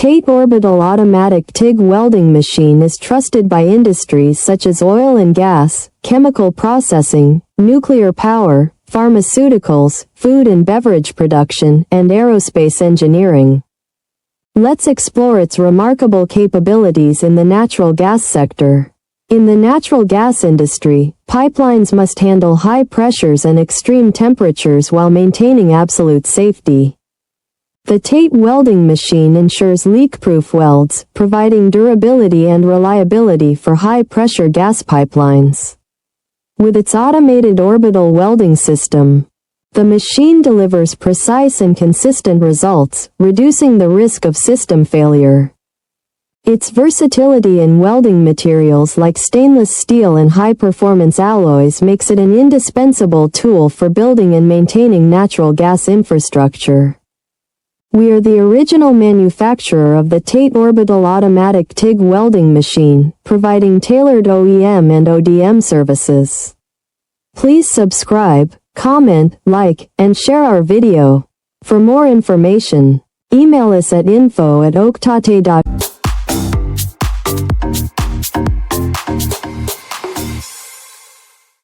TATE Orbital Automatic TIG Welding Machine is trusted by industries such as oil and gas, chemical processing, nuclear power, pharmaceuticals, food and beverage production, and aerospace engineering. Let's explore its remarkable capabilities in the natural gas sector. In the natural gas industry, pipelines must handle high pressures and extreme temperatures while maintaining absolute safety. The TATE welding machine ensures leak-proof welds, providing durability and reliability for high-pressure gas pipelines. With its automated orbital welding system, the machine delivers precise and consistent results, reducing the risk of system failure. Its versatility in welding materials like stainless steel and high-performance alloys makes it an indispensable tool for building and maintaining natural gas infrastructure. We are the original manufacturer of the TATE Orbital Automatic TIG Welding Machine, providing tailored OEM and ODM services. Please subscribe, comment, like, and share our video. For more information, email us at info@oaktate.com.